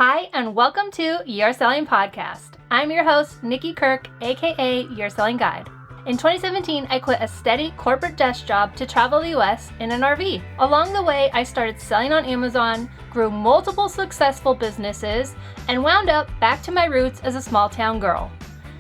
Hi, and welcome to Your Selling Podcast. I'm your host, Nikki Kirk, aka Your Selling Guide. In 2017, I quit a steady corporate desk job to travel the US in an RV. Along the way, I started selling on Amazon, grew multiple successful businesses, and wound up back to my roots as a small town girl.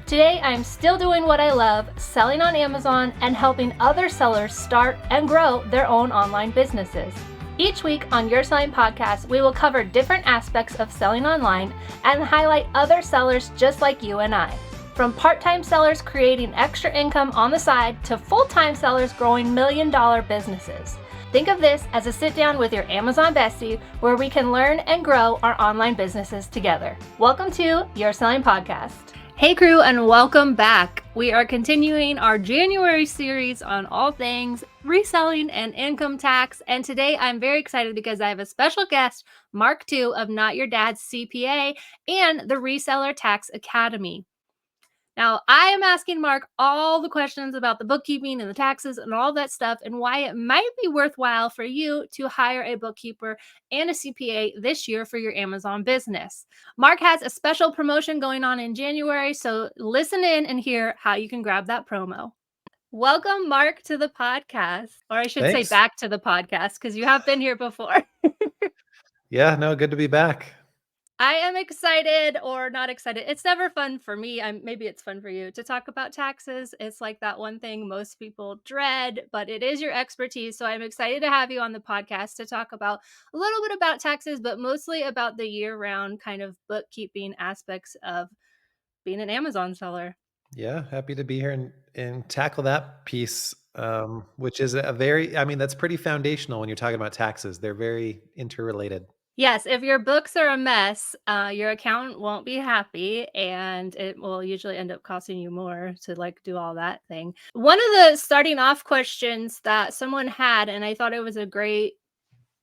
Today, I'm still doing what I love, selling on Amazon and helping other sellers start and grow their own online businesses. Each week on Your Selling Podcast, we will cover different aspects of selling online and highlight other sellers just like you and I. From part-time sellers creating extra income on the side to full-time sellers growing million-dollar businesses. Think of this as a sit-down with your Amazon bestie where we can learn and grow our online businesses together. Welcome to Your Selling Podcast. Hey crew, and welcome back. We are continuing our January series on all things reselling and income tax. And today I'm very excited because I have a special guest, Mark II of Not Your Dad's CPA and the Reseller Tax Academy. Now, I am asking Mark all the questions about the bookkeeping and the taxes and all that stuff and why it might be worthwhile for you to hire a bookkeeper and a CPA this year for your Amazon business. Mark has a special promotion going on in January, so listen in and hear how you can grab that promo. Welcome, Mark, to the podcast, or I should say Thanks. back to the podcast because you have been here before. Yeah, no, good to be back. I am excited or not excited. It's never fun for me. Maybe it's fun for you to talk about taxes. It's like that one thing most people dread, but it is your expertise. So I'm excited to have you on the podcast to talk about a little bit about taxes, but mostly about the year-round kind of bookkeeping aspects of being an Amazon seller. Yeah, happy to be here and tackle that piece, which is that's pretty foundational when you're talking about taxes. They're very interrelated. Yes, if your books are a mess, your accountant won't be happy, and it will usually end up costing you more to do all that thing. One of the starting off questions that someone had, and I thought it was a great,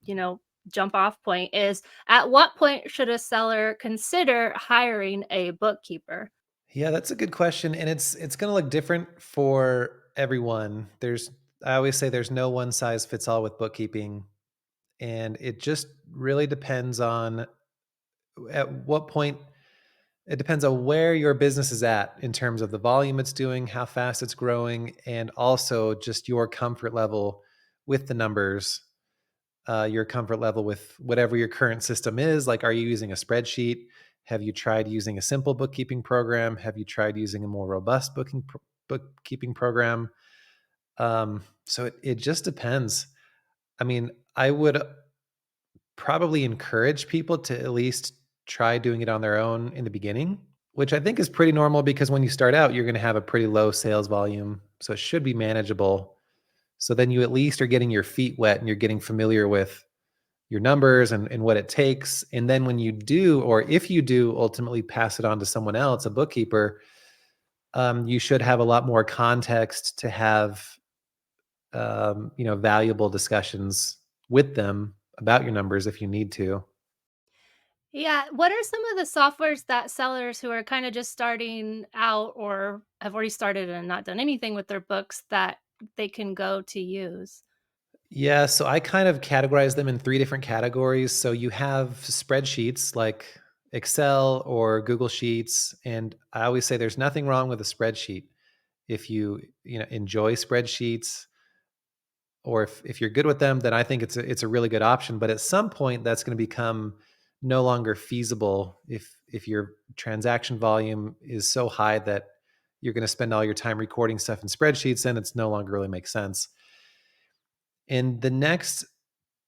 jump off point is, at what point should a seller consider hiring a bookkeeper? Yeah, that's a good question, and it's going to look different for everyone. I always say there's no one size fits all with bookkeeping, and it just really depends on at what point. It depends on where your business is at in terms of the volume it's doing, how fast it's growing, and also just your comfort level with the numbers, your comfort level with whatever your current system is. Like, are you using a spreadsheet? Have you tried using a simple bookkeeping program? Have you tried using a more robust bookkeeping program? So it just depends. I mean, I would probably encourage people to at least try doing it on their own in the beginning, which I think is pretty normal because when you start out, you're going to have a pretty low sales volume. So it should be manageable. So then you at least are getting your feet wet and you're getting familiar with your numbers and what it takes. And then when you do, or if you do ultimately pass it on to someone else, a bookkeeper, you should have a lot more context to have, valuable discussions with them about your numbers if you need to. Yeah, what are some of the softwares that sellers who are kind of just starting out or have already started and not done anything with their books that they can go to use? Yeah, so I kind of categorize them in 3 different categories. So you have spreadsheets like Excel or Google Sheets, and I always say there's nothing wrong with a spreadsheet. If you enjoy spreadsheets, or if you're good with them, then I think it's a really good option. But at some point, that's going to become no longer feasible if your transaction volume is so high that you're going to spend all your time recording stuff in spreadsheets, then it's no longer really makes sense. And the next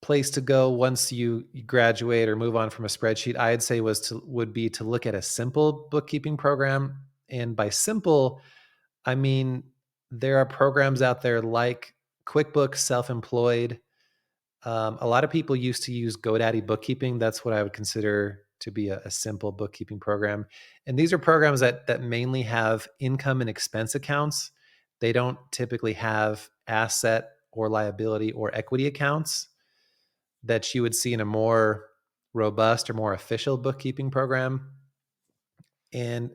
place to go once you graduate or move on from a spreadsheet, I'd say would be to look at a simple bookkeeping program. And by simple, I mean there are programs out there like QuickBooks Self-Employed. A lot of people used to use GoDaddy Bookkeeping. That's what I would consider to be a simple bookkeeping program. And these are programs that mainly have income and expense accounts. They don't typically have asset or liability or equity accounts that you would see in a more robust or more official bookkeeping program. And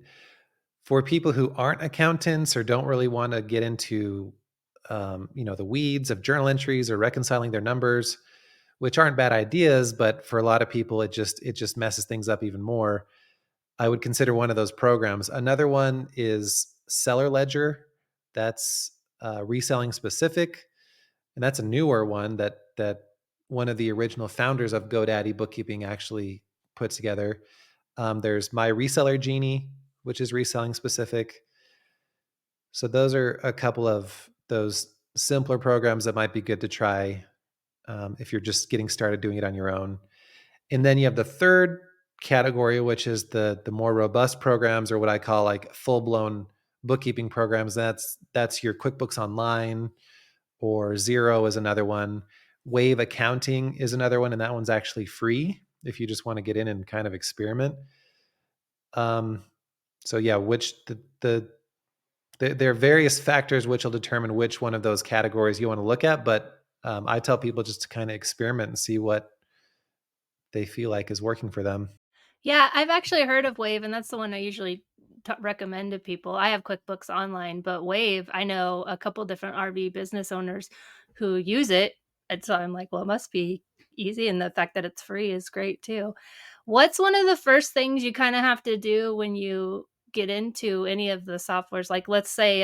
for people who aren't accountants or don't really want to get into the weeds of journal entries or reconciling their numbers, which aren't bad ideas, but for a lot of people, it just messes things up even more. I would consider one of those programs. Another one is Seller Ledger. That's reselling specific, and that's a newer one that one of the original founders of GoDaddy Bookkeeping actually put together. There's My Reseller Genie, which is reselling specific. So those are a couple of those simpler programs that might be good to try if you're just getting started doing it on your own. And then you have the third category, which is the more robust programs, or what I call like full blown bookkeeping programs. That's your QuickBooks Online, or Xero is another one. Wave Accounting is another one, and that one's actually free if you just want to get in and kind of experiment. So yeah, there are various factors which will determine which one of those categories you want to look at. But I tell people just to kind of experiment and see what they feel like is working for them. Yeah, I've actually heard of Wave, and that's the one I usually recommend to people. I have QuickBooks Online, but Wave, I know a couple different RV business owners who use it. And so I'm like, well, it must be easy. And the fact that it's free is great too. What's one of the first things you kind of have to do when you get into any of the softwares? Like, let's say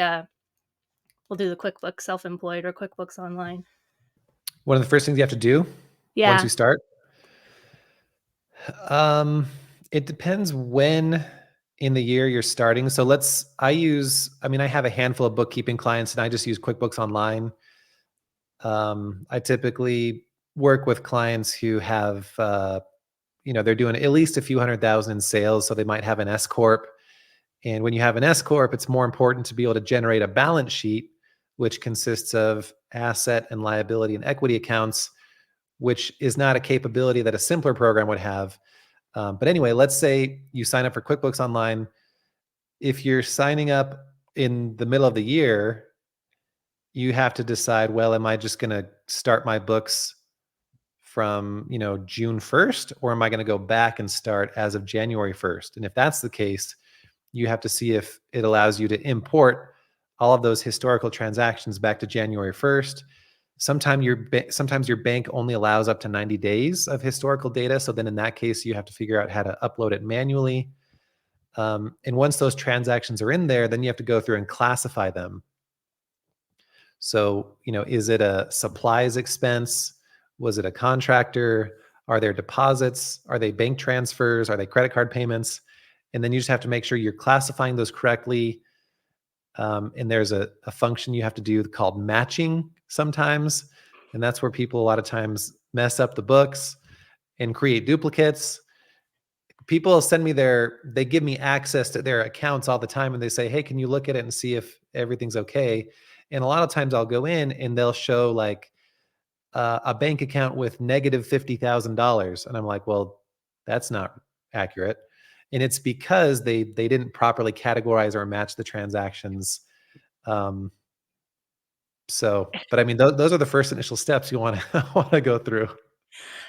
we'll do the QuickBooks Self-Employed or QuickBooks Online. One of the first things you have to do once Yeah. you start, it depends when in the year you're starting. So I have a handful of bookkeeping clients, and I just use QuickBooks Online. I typically work with clients who have, they're doing at least a few 100,000 in sales. So they might have an S Corp. And when you have an S Corp, it's more important to be able to generate a balance sheet, which consists of asset and liability and equity accounts, which is not a capability that a simpler program would have. But anyway, let's say you sign up for QuickBooks Online. If you're signing up in the middle of the year, you have to decide, well, am I just going to start my books from, June 1st, or am I going to go back and start as of January 1st? And if that's the case, you have to see if it allows you to import all of those historical transactions back to January 1st. Sometimes your bank only allows up to 90 days of historical data. So then in that case, you have to figure out how to upload it manually. And once those transactions are in there, then you have to go through and classify them. So, is it a supplies expense? Was it a contractor? Are there deposits? Are they bank transfers? Are they credit card payments? And then you just have to make sure you're classifying those correctly. And there's a function you have to do called matching sometimes. And that's where people a lot of times mess up the books and create duplicates. People send me they give me access to their accounts all the time, and they say, hey, can you look at it and see if everything's okay? And a lot of times I'll go in and they'll show like a bank account with negative $50,000. And I'm like, well, that's not accurate. And it's because they didn't properly categorize or match the transactions. But I mean, those are the first initial steps you want to go through.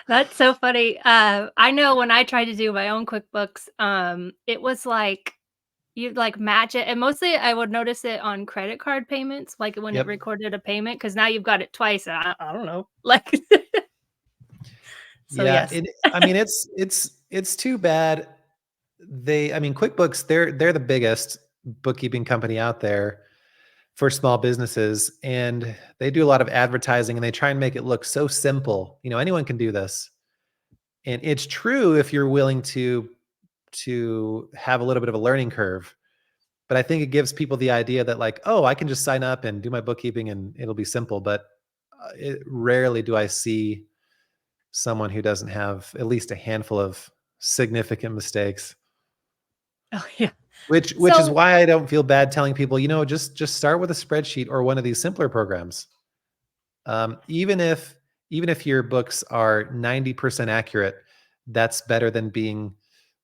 That's so funny. I know when I tried to do my own QuickBooks, it was like you'd like match it, and mostly I would notice it on credit card payments, like when it Yep. recorded a payment, because now you've got it twice. And I don't know, like, so Yeah. yes. I mean, it's too bad. QuickBooks, they're the biggest bookkeeping company out there for small businesses, and they do a lot of advertising, and they try and make it look so simple. Anyone can do this. And it's true if you're willing to have a little bit of a learning curve. But I think it gives people the idea that like, oh, I can just sign up and do my bookkeeping and it'll be simple. But rarely do I see someone who doesn't have at least a handful of significant mistakes. Oh, yeah. Which is So why I don't feel bad telling people, just start with a spreadsheet or one of these simpler programs. Even if your books are 90% accurate, that's better than being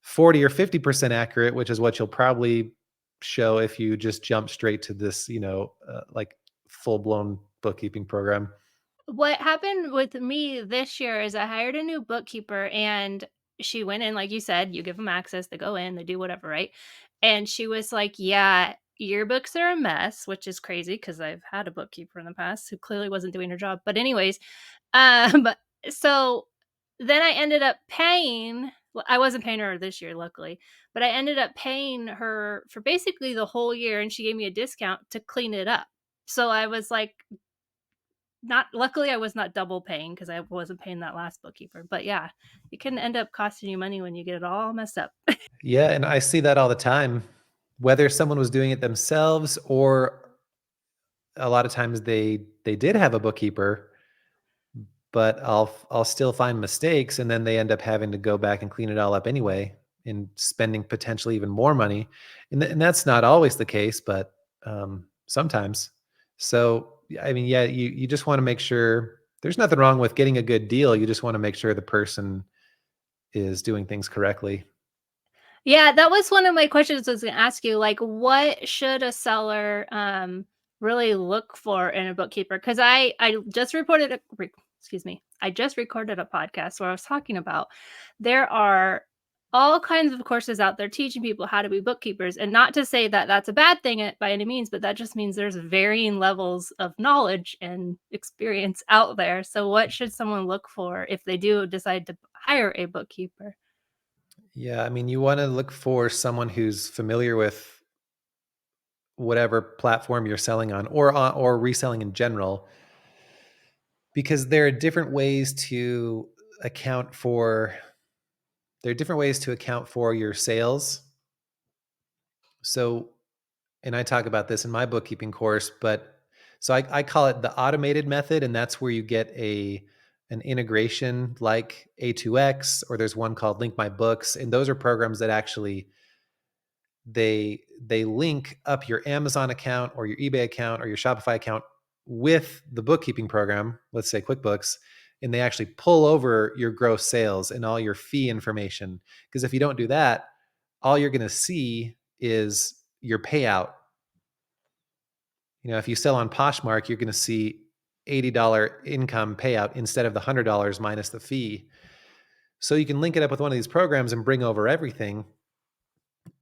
40 or 50% accurate, which is what you'll probably show if you just jump straight to this, like full blown bookkeeping program. what happened with me this year is I hired a new bookkeeper, and she went in, like you said, you give them access, they go in, they do whatever, right? And she was like, yeah, your books are a mess, which is crazy because I've had a bookkeeper in the past who clearly wasn't doing her job. But anyways, but so then I ended up paying, I wasn't paying her this year, luckily, but I ended up paying her for basically the whole year, and she gave me a discount to clean it up. So I was like, not luckily I was not double paying because I wasn't paying that last bookkeeper. But yeah, it can end up costing you money when you get it all messed up. Yeah, and I see that all the time. Whether someone was doing it themselves or a lot of times they did have a bookkeeper, but I'll still find mistakes, and then they end up having to go back and clean it all up anyway, and spending potentially even more money, and that's not always the case, but sometimes. So I mean, yeah, you just want to make sure there's nothing wrong with getting a good deal. You just want to make sure the person is doing things correctly. Yeah, that was one of my questions I was gonna ask you, like, what should a seller, really look for in a bookkeeper? Because I just reported a re excuse me, I just recorded a podcast where I was talking about there are all kinds of courses out there teaching people how to be bookkeepers, and not to say that that's a bad thing, by any means, but that just means there's varying levels of knowledge and experience out there. So what should someone look for if they do decide to hire a bookkeeper? Yeah, I mean, you want to look for someone who's familiar with whatever platform you're selling on, or reselling in general, because account for there are different ways to account for your sales. So, and I talk about this in my bookkeeping course, but so I call it the automated method, and that's where you get an integration like A2X, or there's one called Link My Books, and those are programs that actually they link up your Amazon account or your eBay account or your Shopify account with the bookkeeping program, let's say QuickBooks, and they actually pull over your gross sales and all your fee information. Because if you don't do that, all you're going to see is your payout. You know, if you sell on Poshmark, you're going to see $80 income payout instead of the $100 minus the fee. So you can link it up with one of these programs and bring over everything.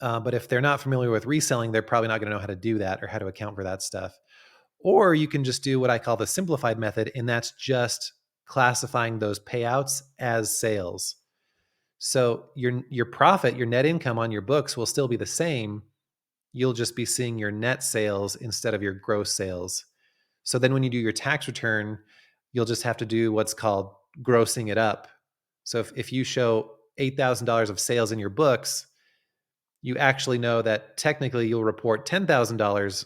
But if they're not familiar with reselling, they're probably not going to know how to do that or how to account for that stuff. Or you can just do what I call the simplified method, and that's just classifying those payouts as sales. So your profit, your net income on your books will still be the same. You'll just be seeing your net sales instead of your gross sales. So then when you do your tax return, you'll just have to do what's called grossing it up. So if you show $8,000 of sales in your books, you actually know that technically you'll report $10,000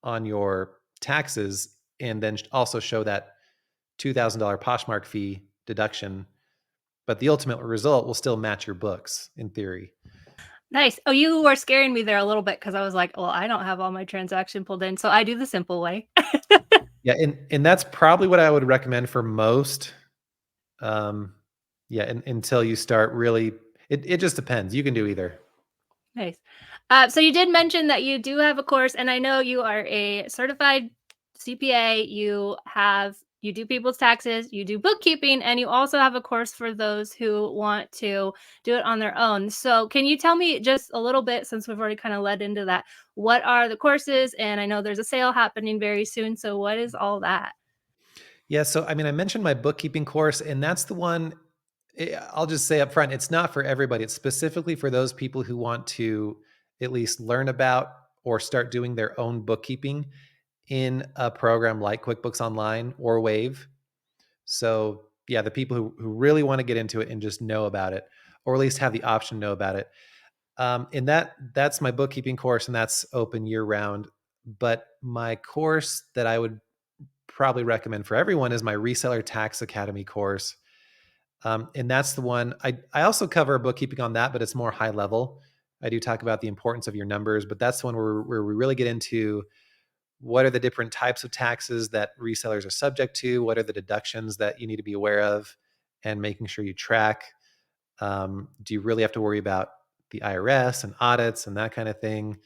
on your taxes, and then also show that $2,000 Poshmark fee deduction. But the ultimate result will still match your books in theory. Nice. Oh, you were scaring me there a little bit because I was like, well, I don't have all my transaction pulled in, so I do the simple way. Yeah, and that's probably what I would recommend for most. Um, yeah, until you start really, it just depends. You can do either. Nice. So you did mention that you do have a course, and I know you are a certified CPA. You do people's taxes, you do bookkeeping, and you also have a course for those who want to do it on their own. So can you tell me just a little bit, since we've already kind of led into that, what are the courses? And I know there's a sale happening very soon. So what is all that? Yeah, so I mean, I mentioned my bookkeeping course, and that's the one. I'll just say up front, it's not for everybody. It's specifically for those people who want to at least learn about or start doing their own bookkeeping in a program like QuickBooks Online or Wave. So yeah, the people who really want to get into it and just know about it, or at least have the option to know about it. And that's my bookkeeping course, and that's open year round. But my course that I would probably recommend for everyone is my Reseller Tax Academy course. And that's the one I also cover bookkeeping on that, but it's more high level. I do talk about the importance of your numbers, but that's the one where we really get into what are the different types of taxes that resellers are subject to, what are the deductions that you need to be aware of, and making sure you track. Do you really have to worry about the IRS and audits and that kind of thing?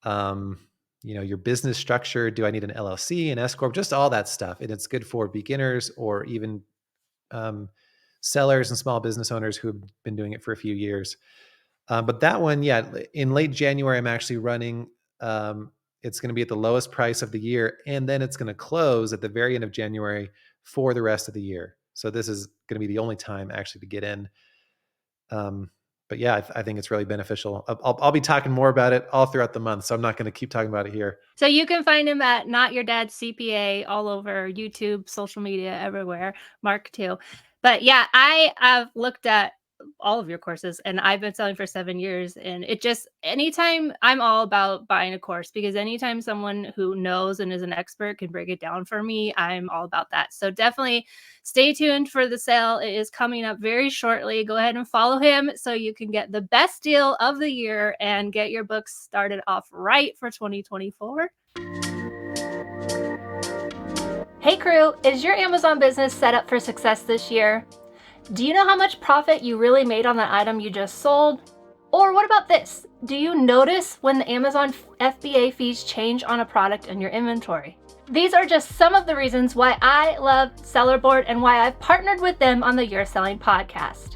Um, your business structure. Do I need an LLC, an S corp? Just all that stuff, and it's good for beginners or even um, sellers and small business owners who have been doing it for a few years. But that one, yeah, in late January, I'm actually running. It's going to be at the lowest price of the year, and then it's going to close at the very end of January for the rest of the year. So this is going to be the only time actually to get in. But yeah, I think it's really beneficial. I'll be talking more about it all throughout the month, so I'm not going to keep talking about it here. So you can find him at Not Your Dad's CPA all over YouTube, social media, everywhere. Mark too. But yeah, I have looked at all of your courses and I've been selling for 7 years, and it just, anytime, I'm all about buying a course, because anytime someone who knows and is an expert can break it down for me, I'm all about that. So definitely stay tuned for the sale. It is coming up very shortly. Go ahead and follow him so you can get the best deal of the year and get your books started off right for 2024. Hey crew, is your Amazon business set up for success this year? Do you know how much profit you really made on the item you just sold? Or what about this? Do you notice when the Amazon FBA fees change on a product in your inventory? These are just some of the reasons why I love Sellerboard and why I've partnered with them on the You're Selling podcast.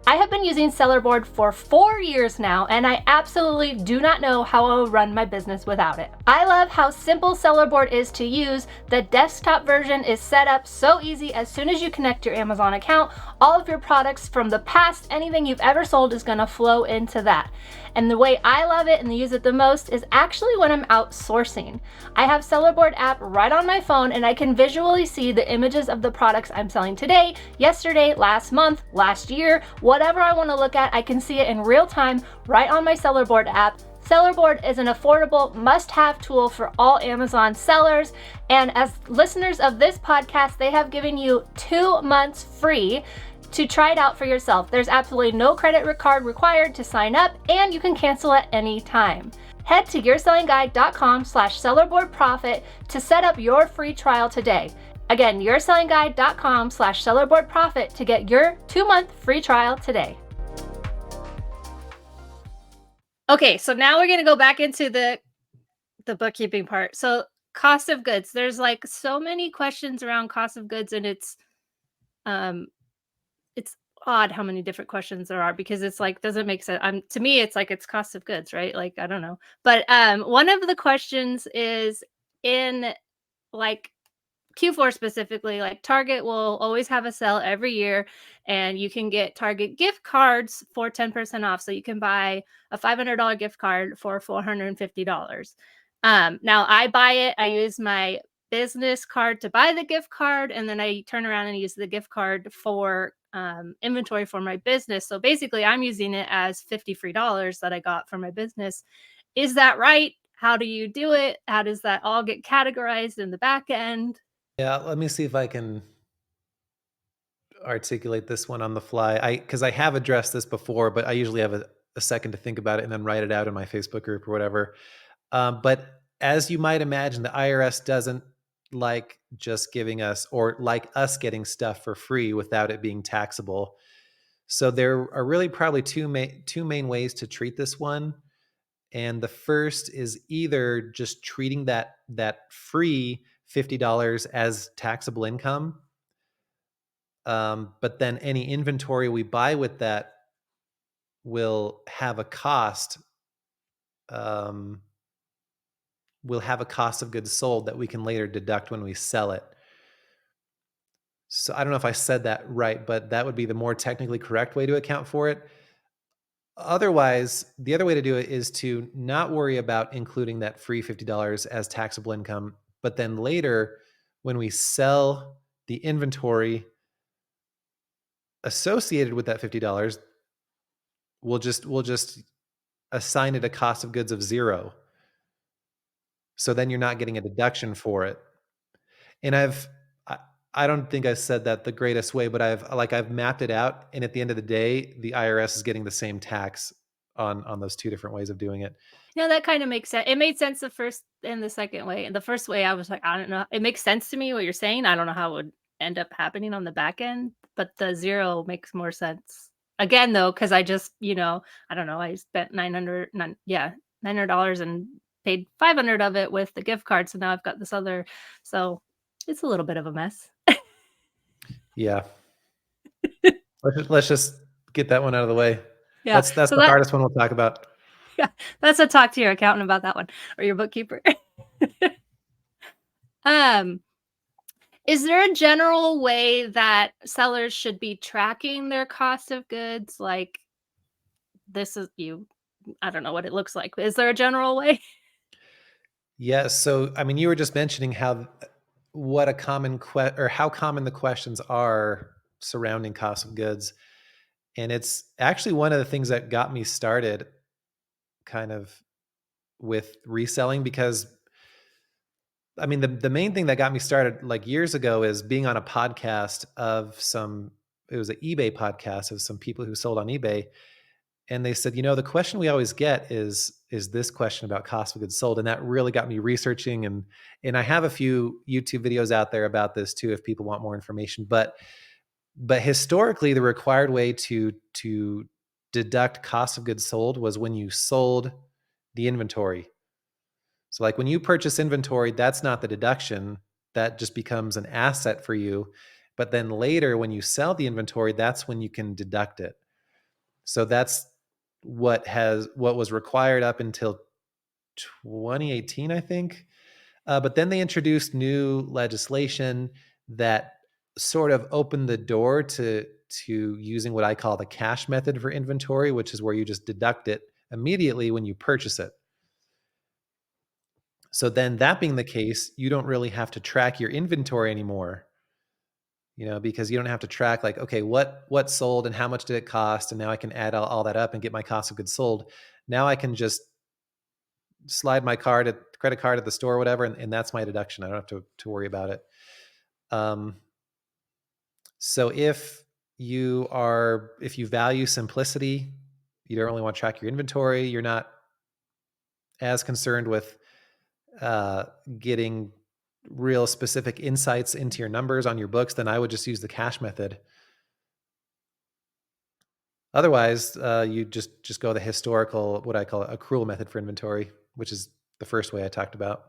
I have been using Sellerboard for 4 years now, and I absolutely do not know how I would run my business without it. I love how simple Sellerboard is to use. The desktop version is set up so easy. As soon as you connect your Amazon account, all of your products from the past, anything you've ever sold, is going to flow into that. And the way I love it and use it the most is actually when I'm outsourcing. I have Sellerboard app right on my phone, and I can visually see the images of the products I'm selling today, yesterday, last month, last year, whatever I want to look at. I can see it in real time right on my Sellerboard app. Sellerboard is an affordable must-have tool for all Amazon sellers. And as listeners of this podcast, they have given you 2 months free to try it out for yourself. There's absolutely no credit card required to sign up, and you can cancel at any time. Head to yoursellingguide.com/sellerboardprofit to set up your free trial today. Again, yoursellingguide.com/sellerboardprofit to get your 2-month free trial today. Okay, so now we're going to go back into the bookkeeping part. So cost of goods, there's like so many questions around cost of goods, and it's odd how many different questions there are, because it's like, doesn't make sense. To me, it's like, it's cost of goods, right? Like, I don't know. But one of the questions is in like Q4 specifically, like Target will always have a sale every year, and you can get Target gift cards for 10% off. So you can buy a $500 gift card for $450. Now I buy it, I use my business card to buy the gift card, and then I turn around and use the gift card for inventory for my business. So basically I'm using it as $50 free that I got for my business. Is that right? How do you do it? How does that all get categorized in the back end? Yeah, let me see if I can articulate this one on the fly. Because I have addressed this before, but I usually have a second to think about it and then write it out in my Facebook group or whatever. But as you might imagine, the IRS doesn't like just giving us, or like us getting stuff for free without it being taxable. So there are really probably two main ways to treat this one. And the first is either just treating that free $50 as taxable income. But then any inventory we buy with that will have a cost. Will have a cost of goods sold that we can later deduct when we sell it. So I don't know if I said that right, but that would be the more technically correct way to account for it. Otherwise, the other way to do it is to not worry about including that free $50 as taxable income, but then later when we sell the inventory associated with that $50, we'll just assign it a cost of goods of 0. So then you're not getting a deduction for it. And I don't think I said that the greatest way, but I've mapped it out, and at the end of the day, the IRS is getting the same tax on those 2 different ways of doing it. No, that kind of makes sense. It made sense the first and the second way. And the first way, I was like, I don't know. It makes sense to me what you're saying. I don't know how it would end up happening on the back end, but the 0 makes more sense. Again, though, because I just, I don't know, I spent $900 and paid $500 of it with the gift card. So now I've got this other. So it's a little bit of a mess. Yeah. Let's just get that one out of the way. Yeah. That's the hardest one we'll talk about. Yeah, that's a talk to your accountant about that one, or your bookkeeper. Is there a general way that sellers should be tracking their cost of goods? Like, this is you I don't know what it looks like. Is there a general way? Yes. So, I mean, you were just mentioning how what a common or how common the questions are surrounding cost of goods. And it's actually one of the things that got me started kind of with reselling because I mean the main thing that got me started like years ago is being on a podcast of some it was an eBay podcast of some people who sold on eBay. And they said, the question we always get is this question about cost of goods sold. And that really got me researching and I have a few YouTube videos out there about this too if people want more information. But historically the required way to deduct cost of goods sold was when you sold the inventory. So like when you purchase inventory, that's not the deduction. That just becomes an asset for you. But then later when you sell the inventory, that's when you can deduct it. So that's what was required up until 2018, I think. But then they introduced new legislation that sort of opened the door to using what I call the cash method for inventory, which is where you just deduct it immediately when you purchase it. So then that being the case, you don't really have to track your inventory anymore, because you don't have to track like, okay, what sold and how much did it cost? And now I can add all that up and get my cost of goods sold. Now I can just slide my credit card at the store or whatever, and that's my deduction. I don't have to worry about it. Um, so if you value simplicity, you don't really want to track your inventory, you're not as concerned with uh, getting real specific insights into your numbers on your books, then I would just use the cash method. Otherwise, you just go the historical, what I call accrual method for inventory, which is the first way I talked about.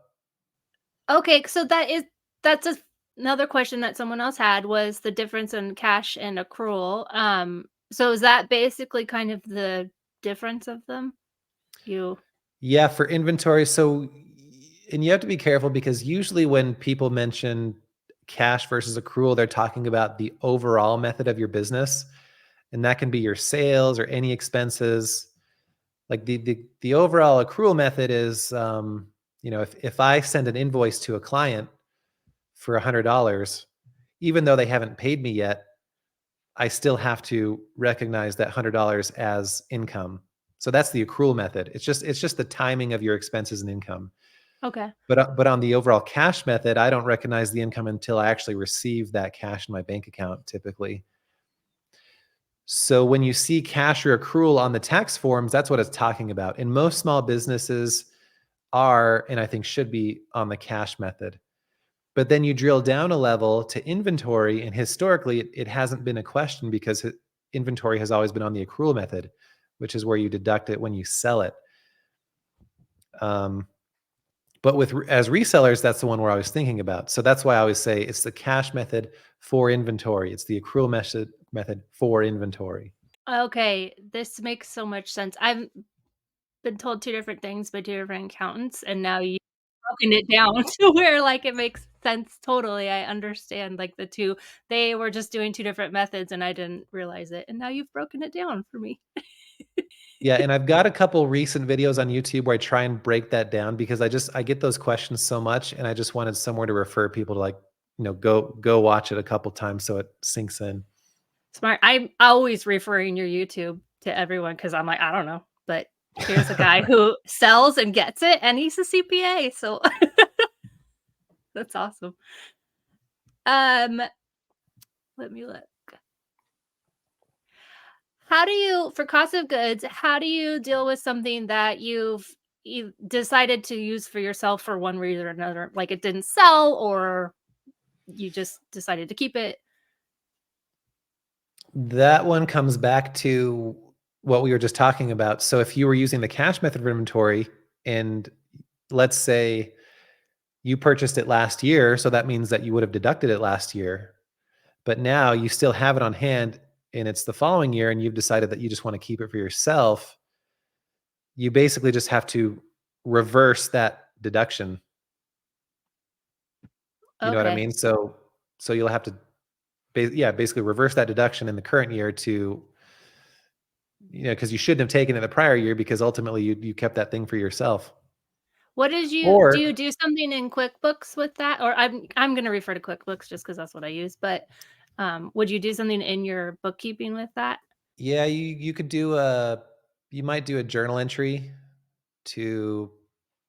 Okay, so that's another question that someone else had was the difference in cash and accrual. So is that basically kind of the difference of them? You Yeah, for inventory. So, and you have to be careful because usually when people mention cash versus accrual, they're talking about the overall method of your business, and that can be your sales or any expenses. Like the overall accrual method is, if I send an invoice to a client for $100, even though they haven't paid me yet, I still have to recognize that $100 as income. So that's the accrual method. It's just the timing of your expenses and income. okay. But on the overall cash method, I don't recognize the income until I actually receive that cash in my bank account typically. So when you see cash or accrual on the tax forms, that's what it's talking about. And most small businesses are, and I think should be, on the cash method. But then you drill down a level to inventory, and historically, it hasn't been a question because inventory has always been on the accrual method, which is where you deduct it when you sell it. Um, but as resellers, that's the one we're always thinking about. So that's why I always say it's the cash method for inventory. It's the accrual method for inventory. Okay, this makes so much sense. I've been told two different things by two different accountants, and now you've broken it down to where, like, it makes sense totally. I understand, like, the 2 they were just doing 2 different methods, and I didn't realize it, and now you've broken it down for me. Yeah, and I've got a couple recent videos on YouTube where I try and break that down because I get those questions so much, and I just wanted somewhere to refer people to, like, go watch it a couple times so it sinks in. Smart. I'm always referring your YouTube to everyone because 'cause I'm like, "I don't know," but here's a guy who sells and gets it, and he's a CPA, so that's awesome. Um, let me look. How do you for cost of goods, how do you deal with something that you decided to use for yourself for one reason or another? Like it didn't sell or you just decided to keep it? That one comes back to what we were just talking about. So if you were using the cash method of inventory and let's say you purchased it last year, so that means that you would have deducted it last year, but now you still have it on hand and it's the following year and you've decided that you just want to keep it for yourself, you basically just have to reverse that deduction. You know what I Okay. mean? So So you'll have to basically reverse that deduction in the current year to, because you shouldn't have taken it the prior year because ultimately you kept that thing for yourself. What did you do? Or You do something in QuickBooks with that? Or I'm going to refer to QuickBooks just because that's what I use. But would you do something in your bookkeeping with that? yeah, you could you might do a journal entry to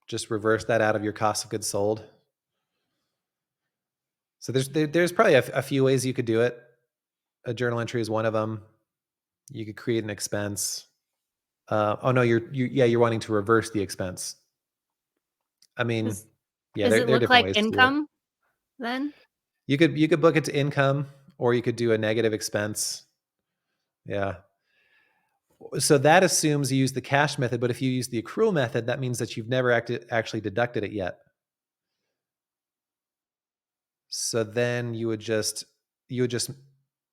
just reverse that out of your cost of goods sold. So there's probably a few ways you could do it. A journal entry is one of them. You could create an expense. Oh no, you're wanting to reverse the expense. I mean, Does yeah, does there it there are look different like ways to do it. income then? You could book it to income, or you could do a negative expense. Yeah. So that assumes you use the cash method, but if you use the accrual method, that means that you've never actually deducted it yet. So then you would just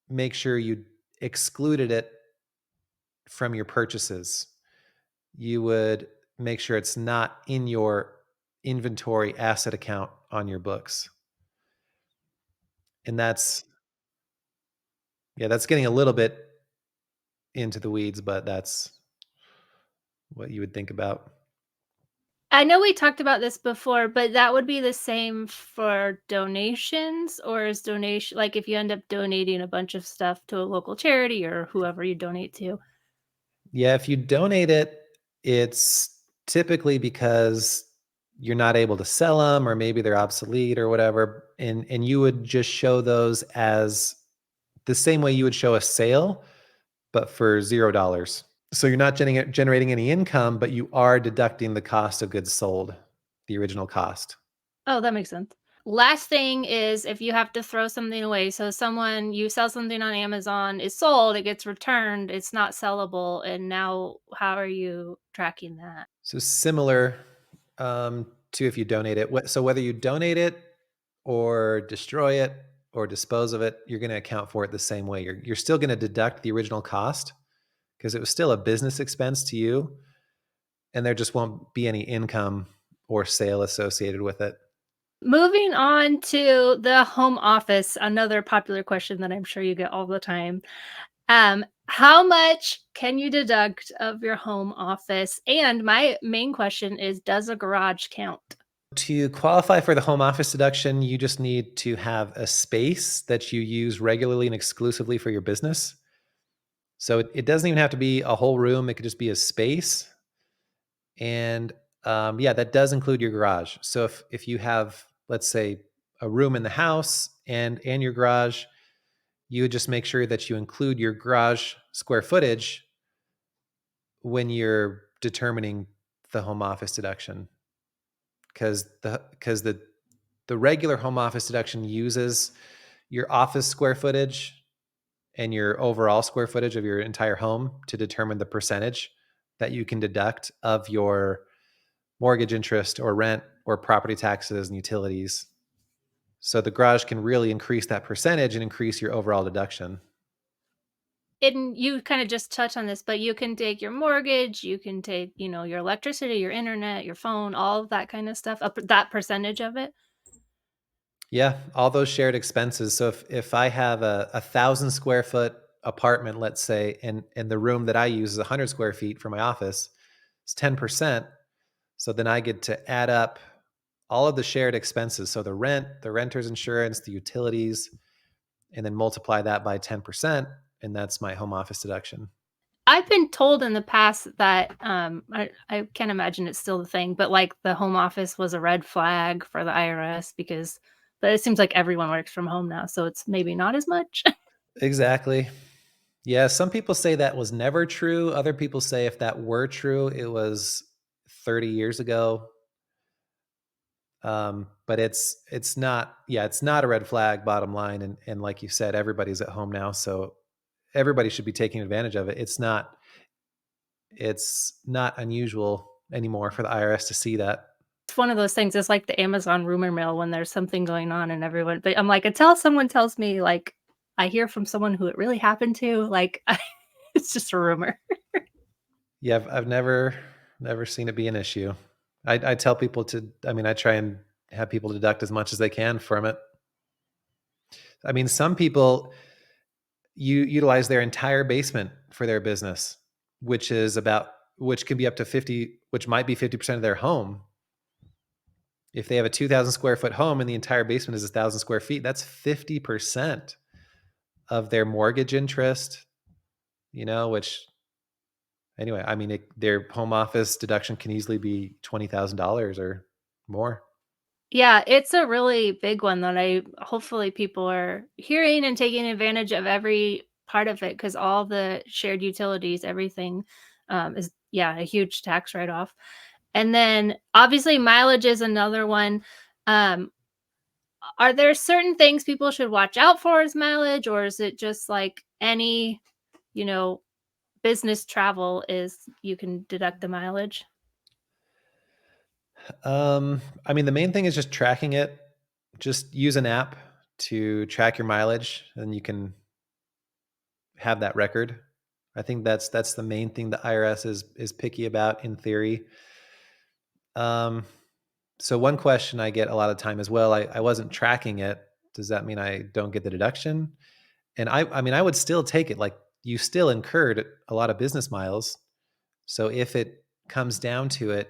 make sure you excluded it from your purchases. You would make sure it's not in your inventory asset account on your books. And that's getting a little bit into the weeds, but that's what you would think about. I know we talked about this before, but that would be the same for donations, or is donation like if you end up donating a bunch of stuff to a local charity or whoever you donate to? Yeah, if you donate it, it's typically because you're not able to sell them or maybe they're obsolete or whatever, and you would just show those as the same way you would show a sale, but for $0. So you're not generating any income, but you are deducting the cost of goods sold, the original cost. Oh, that makes sense. Last thing is if you have to throw something away. So you sell something on Amazon, it's sold, it gets returned, it's not sellable, and now how are you tracking that? So similar to if you donate it. So whether you donate it or destroy it or dispose of it, you're going to account for it the same way. You're still going to deduct the original cost because it was still a business expense to you, and there just won't be any income or sale associated with it. Moving on to the home office, another popular question that I'm sure you get all the time. How much can you deduct of your home office? And my main question is, does a garage count? To qualify for the home office deduction, you just need to have a space that you use regularly and exclusively for your business. So it doesn't even have to be a whole room, it could just be a space. And yeah, that does include your garage. So if you have, let's say, a room in the house and your garage, you would just make sure that you include your garage square footage when you're determining the home office deduction, because the regular home office deduction uses your office square footage and your overall square footage of your entire home to determine the percentage that you can deduct of your mortgage interest or rent or property taxes and utilities. So the garage can really increase that percentage and increase your overall deduction. And you kind of just touch on this, but you can take your mortgage, you can take, your electricity, your internet, your phone, all of that kind of stuff, that percentage of it. Yeah, all those shared expenses. So if I have a 1,000 square foot apartment, let's say, and the room that I use is 100 square feet for my office, it's 10%. So then I get to add up all of the shared expenses. So the rent, the renter's insurance, the utilities, and then multiply that by 10%. And that's my home office deduction. I've been told in the past that I can't imagine it's still the thing, but like the home office was a red flag for the IRS but it seems like everyone works from home now, so it's maybe not as much. Exactly. Yeah, some people say that was never true. Other people say if that were true, it was 30 years ago. But it's not, yeah, it's not a red flag, bottom line. And like you said, everybody's at home now, so everybody should be taking advantage of it. It's not unusual anymore for the IRS to see that. It's one of those things, it's like the Amazon rumor mill when there's something going on and everyone but I'm like, until someone tells me, like, I hear from someone who it really happened to, like, it's just a rumor. Yeah, I've never seen it be an issue. I tell people to, I mean, I try and have people deduct as much as they can from it. I mean, some people utilize their entire basement for their business, which can be up to 50, which might be 50% of their home. If they have a 2,000 square foot home and the entire basement is 1,000 square feet, that's 50% of their mortgage interest, which anyway, I mean, their home office deduction can easily be $20,000 or more. Yeah, it's a really big one that I hopefully people are hearing and taking advantage of every part of it because all the shared utilities, everything is, yeah, a huge tax write off. And then obviously mileage is another one. Um, are there certain things people should watch out for as mileage, or is it just like any, you know, business travel is you can deduct the mileage? I mean, the main thing is just tracking it. Just use an app to track your mileage, and you can have that record. I think that's the main thing the IRS is picky about in theory. Um, so one question I get a lot of time is, well, I wasn't tracking it. Does that mean I don't get the deduction? And I mean, I would still take it. Like, you still incurred a lot of business miles. So if it comes down to it,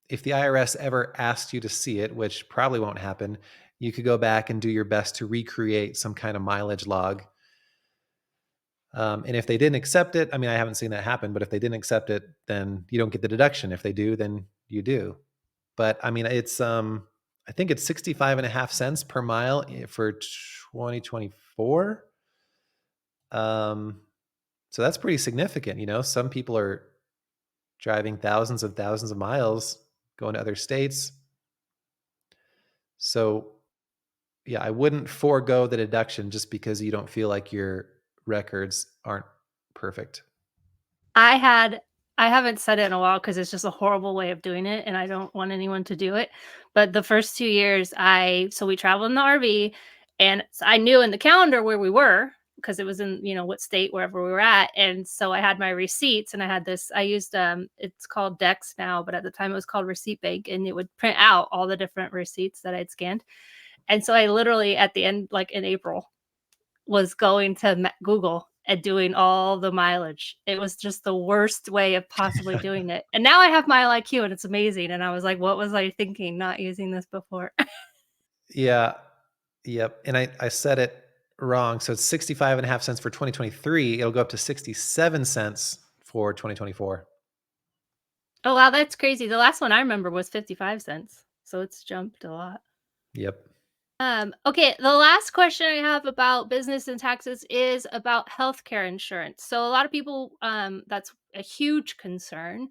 if the IRS ever asked you to see it, which probably won't happen, you could go back and do your best to recreate some kind of mileage log. And if they didn't accept it, I mean, I haven't seen that happen, but if they didn't accept it, then you don't get the deduction. If they do, then you do. But I mean, I think it's 65 and a half cents per mile for 2024. Um, so that's pretty significant. Some people are driving thousands of miles going to other states. So yeah, I wouldn't forego the deduction just because you don't feel like your records aren't perfect. I had I haven't said it in a while because it's just a horrible way of doing it, and I don't want anyone to do it, but the first 2 years, we traveled in the RV, and I knew in the calendar where we were because it was in, what state wherever we were at, and so I had my receipts, and I used, it's called Dex now, but at the time it was called Receipt Bank, and it would print out all the different receipts that I'd scanned, and so I literally at the end, like in April, was going to Google and doing all the mileage. It was just the worst way of possibly doing it. And now I have Mile IQ and it's amazing. And I was like, what was I thinking not using this before? Yeah. Yep. And I said it wrong. So it's 65 and a half cents for 2023. It'll go up to 67 cents for 2024. Oh, wow, that's crazy. The last one I remember was 55 cents. So it's jumped a lot. Yep. Okay, the last question I have about business and taxes is about healthcare insurance. So a lot of people, that's a huge concern.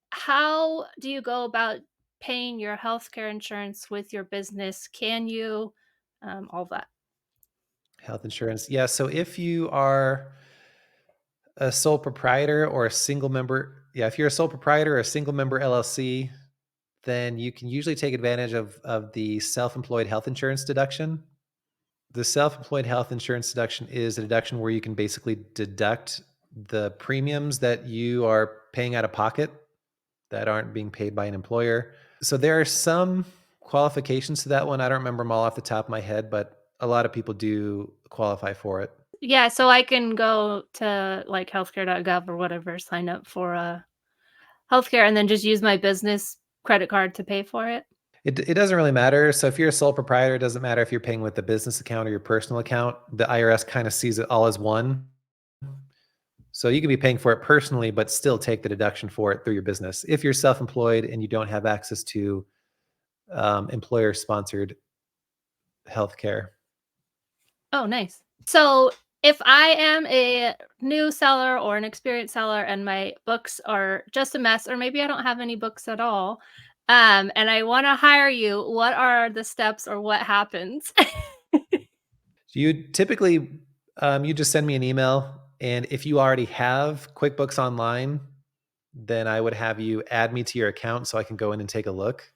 How do you go about paying your healthcare insurance with your business? Can you, all that? Health insurance. Yeah. So if you are a sole proprietor or a single member, yeah, if you're a sole proprietor or a single member LLC, then you can usually take advantage of the self-employed health insurance deduction. The self-employed health insurance deduction is a deduction where you can basically deduct the premiums that you are paying out of pocket that aren't being paid by an employer. So there are some qualifications to that one. I don't remember them all off the top of my head, but a lot of people do qualify for it. Yeah, so I can go to like healthcare.gov or whatever, sign up for healthcare, and then just use my business credit card to pay for it. It doesn't really matter. So if you're a sole proprietor, it doesn't matter if you're paying with the business account or your personal account. The IRS kind of sees it all as one. So you could be paying for it personally, but still take the deduction for it through your business. If you're self-employed and you don't have access to employer-sponsored healthcare. Oh, nice. So if I am a new seller or an experienced seller and my books are just a mess, or maybe I don't have any books at all, and I want to hire you, what are the steps or what happens? You typically, you just send me an email, and if you already have QuickBooks Online, then I would have you add me to your account so I can go in and take a look,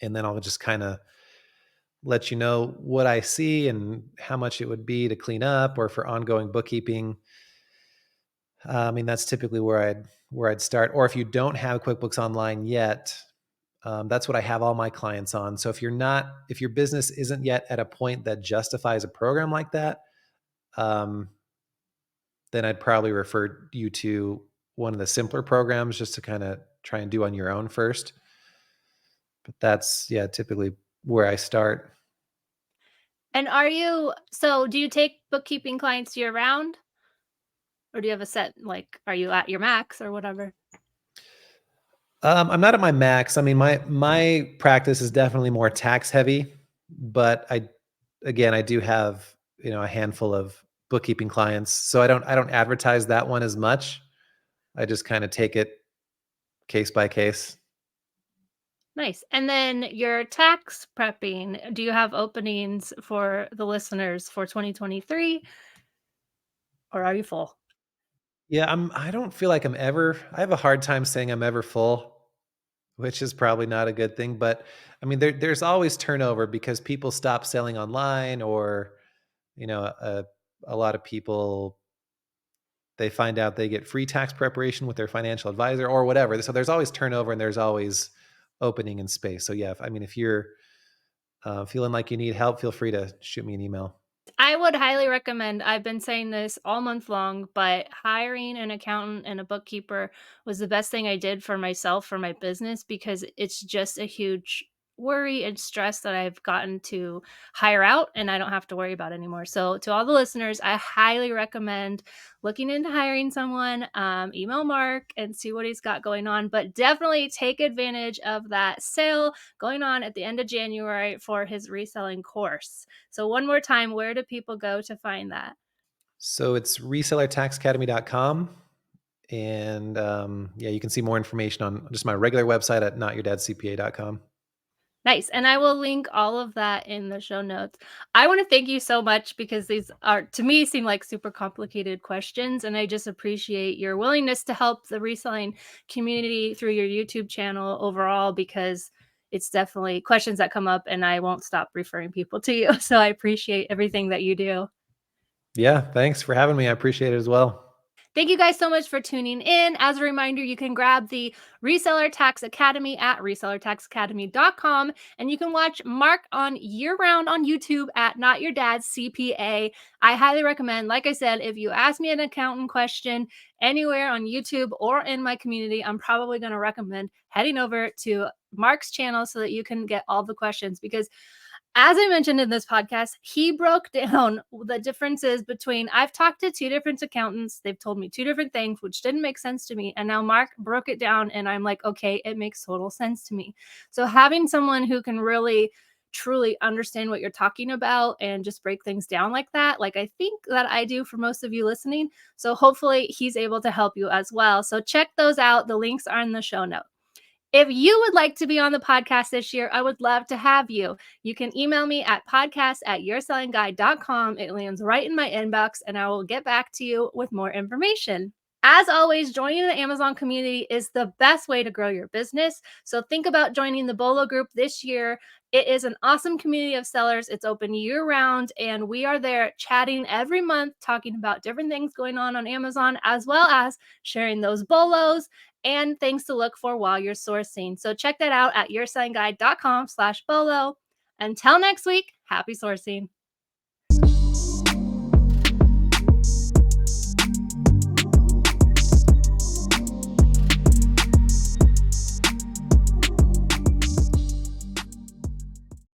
and then I'll just kind of let you know what I see and how much it would be to clean up or for ongoing bookkeeping. I mean, that's typically where I'd start. Or if you don't have QuickBooks Online yet, That's what I have all my clients on. So if your business isn't yet at a point that justifies a program like that, um, then I'd probably refer you to one of the simpler programs just to kind of try and do on your own first. But that's, yeah, typically where I start. And do you take bookkeeping clients year round? Or do you have a set, like, are you at your max or whatever? I'm not at my max. I mean, my practice is definitely more tax heavy, but I do have, a handful of bookkeeping clients. So I don't advertise that one as much. I just kind of take it case by case. Nice. And then your tax prepping, do you have openings for the listeners for 2023 or are you full? Yeah, I don't feel like I have a hard time saying I'm ever full, which is probably not a good thing, but I mean there's always turnover because people stop selling online, or you know, a lot of people, they find out they get free tax preparation with their financial advisor or whatever. So there's always turnover and there's always opening in space. So yeah, if you're feeling like you need help, feel free to shoot me an email. I would highly recommend, I've been saying this all month long, but hiring an accountant and a bookkeeper was the best thing I did for myself, for my business, because it's just a huge worry and stress that I've gotten to hire out and I don't have to worry about anymore. So, to all the listeners, I highly recommend looking into hiring someone. Email Mark and see what he's got going on, but definitely take advantage of that sale going on at the end of January for his reselling course. So one more time, where do people go to find that? So it's resellertaxacademy.com. And yeah, you can see more information on just my regular website at notyourdadscpa.com. Nice. And I will link all of that in the show notes. I want to thank you so much because these are, to me, seem like super complicated questions. And I just appreciate your willingness to help the reselling community through your YouTube channel overall, because it's definitely questions that come up and I won't stop referring people to you. So I appreciate everything that you do. Yeah, thanks for having me. I appreciate it as well. Thank you guys so much for tuning in. As a reminder, you can grab the Reseller Tax Academy at resellertaxacademy.com, and you can watch Mark on year round on YouTube at Not Your Dad's CPA. I highly recommend, like I said, if you ask me an accountant question anywhere on YouTube or in my community, I'm probably going to recommend heading over to Mark's channel so that you can get all the questions, because as I mentioned in this podcast, he broke down the differences between, I've talked to two different accountants. They've told me two different things, which didn't make sense to me. And now Mark broke it down and I'm like, okay, it makes total sense to me. So having someone who can really truly understand what you're talking about and just break things down like that, like I think that I do for most of you listening. So hopefully he's able to help you as well. So check those out. The links are in the show notes. If you would like to be on the podcast this year, I would love to have you. You can email me at podcast@yoursellingguide.com. It lands right in my inbox, and I will get back to you with more information. As always, joining the Amazon community is the best way to grow your business. So think about joining the Bolo group this year. It is an awesome community of sellers. It's open year round, and we are there chatting every month, talking about different things going on Amazon, as well as sharing those bolos and things to look for while you're sourcing. So check that out at yoursellingguide.com/bolo. Until next week, happy sourcing.